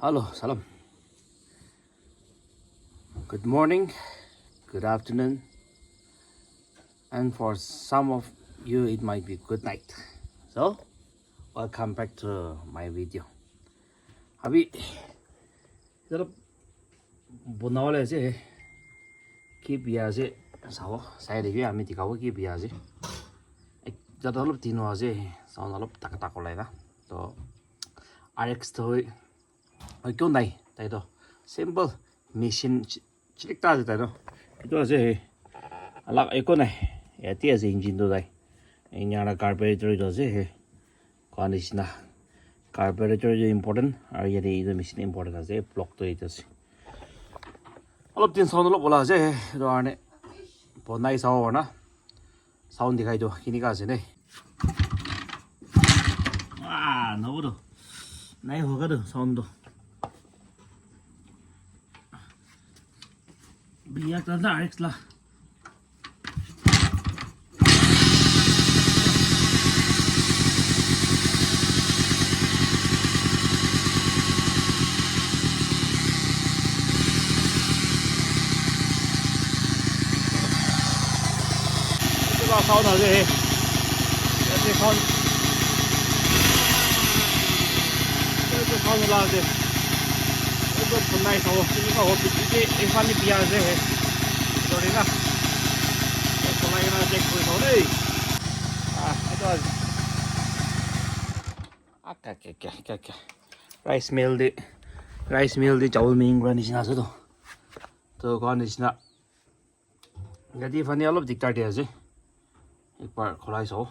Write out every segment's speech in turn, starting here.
Hello, salam. Good morning, good afternoon, and for some of you, it might be good night. So, welcome back to my video. Abi, जरा बनावले चाहिँ के बिहा चाहिँ साव सायद यो हामी दिखाओ के बिहा चाहिँ जता अलप दिनु चाहिँ साउन्ड अलप टाक टाक लायदा तो RX तो क्यों नहीं ताई तो simple machine चिलिक ताज ताई तो itu चाहिँ अलग एको नहीं या त्यो चाहिँ engine तो ताई यहाँ carburetor itu चाहिँ condition carburetor itu important और ये itu machine important aja block तो itu sih अलप दिन साउन्ड अलप बोला चाहिँ itu आने बनाई साव हो ना साउन्ड दिखाई दो किन्हीं का चाहिँ नहीं नहो तो नहीं होगा तो साउन्ड तो बिया करना RX ला itu साउन्ड aja ये साउन्ड itu साउन्ड ला aja itu बनाई साव ini का होती है एक बार नहीं बिया aja है sorry ना itu lagi ना check कोई साव नहीं itu aja क्या राइस मिल दे चावल में इंग्रैंड इतना से तो कौन इतना गति फनी अलग दिखता है ऐसे एक बार खुलाई सो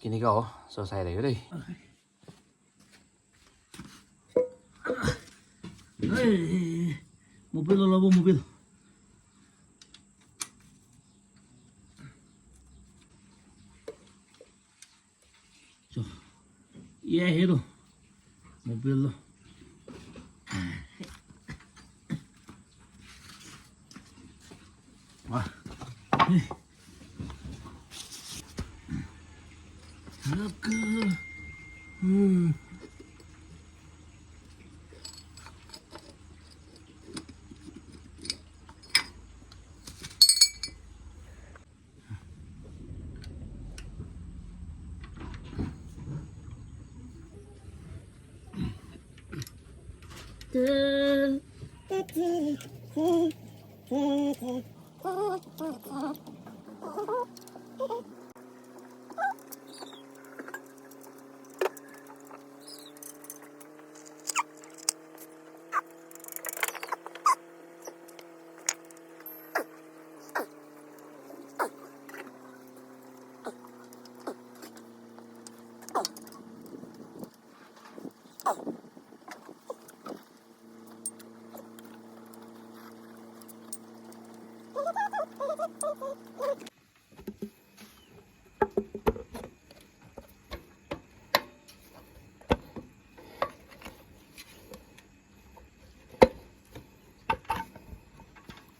किन्हीं का हो सो साइड है रे मोबाइल लो वो मोबाइल जो ये है तो मोबाइल लो वाह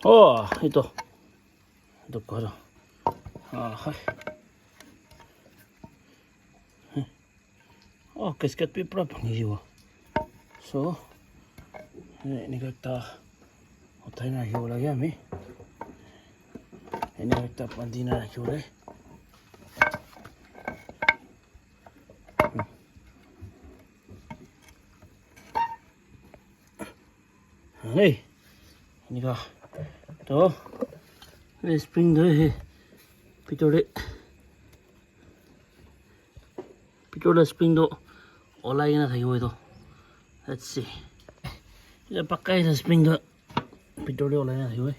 Oh, itu koro. Hai. Oh, kasket paper apa nih jiwa? So, ini kita utai na hiu lagi ami. Ini kita pandina na hiu lagi. Hey, ini kah? तो spring दो है पिटोरे spring दो ओला ही ना था वो तो let's see ये पक्का है स्प्रिंग दो पिटोरे ओला ही ना था वो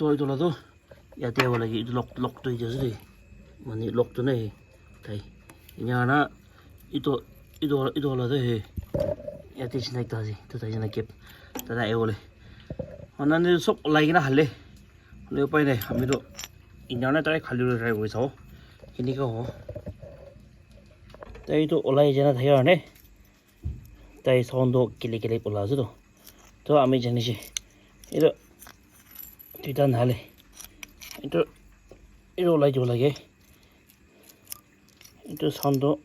itu lah tuh ya dia lagi itu lock tuh aja sih mani lock tuh nih tay ini anak itu lah tuh 야티 신나있다 하지 또 다시 나게 다다 에올래 나는 속 올라이기나 할래 오늘 오빠이네 아미도 인연에 따라 관리를 하고 있어 이니까 따이도 올라이잖아 다이어네 따이 사운도 길리길리 올라서도 또 아미 전이시 이러 뒤단 할래 이러 올라이지 올라게 이러 사운도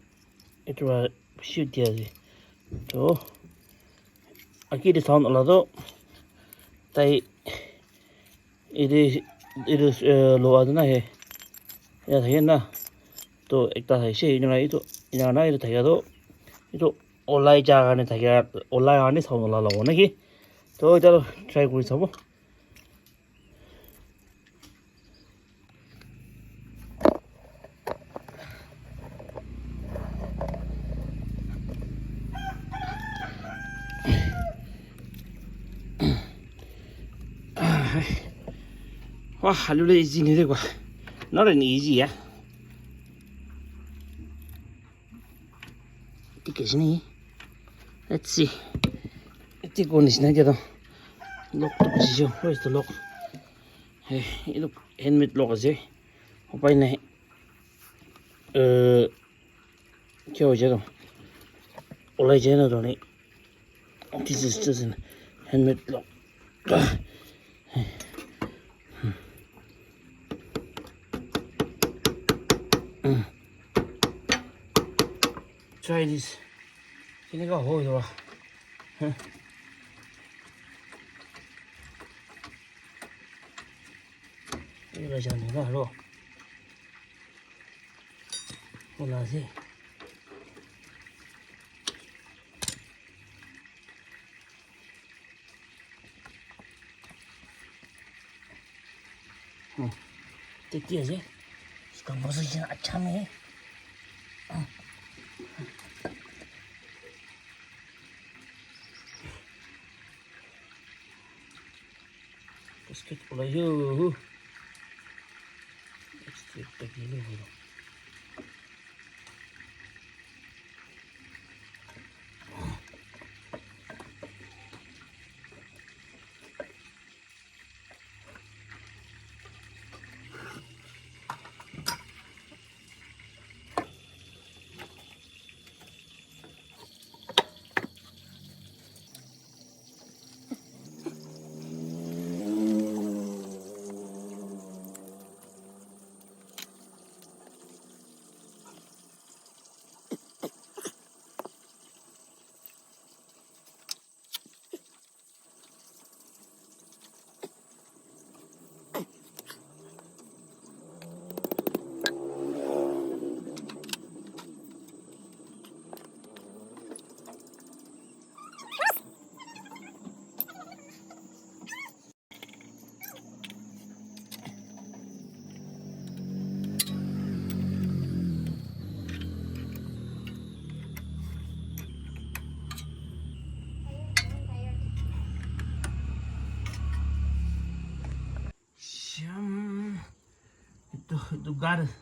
이러 쉬우디야지 또 아끼리 사운드 올라도 따이 이리 로아드나 해 야 되겠나 또 액다 다시 이녀나 이도 이녀나 이도 되게도 이도 온라인 자가네 되게 온라인 안에 사운드 올라오고 나기 또 이따로 트라이 구리 서보 와 할룰레 이지니 되고 너는 이지야 계시니? Let's see. Iti ko nis na dito. Lock to position. Where's the lock? Hey, ito helmet lock kasi. Upay na. Kyo dito. Olay dyan na doon. This is just a helmet lock. Try this. Ini ka ho ito ba? Ito dyan nila ro. Wala si. Tikti aja. Sekarang posisinya acam ya. Let's get you. Let's get the gilo. Itu garis.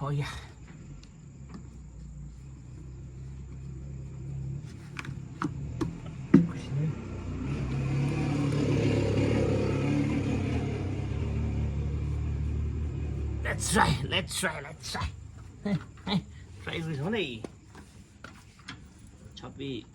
Oh yeah. Let's try. Try with honey. Choppy.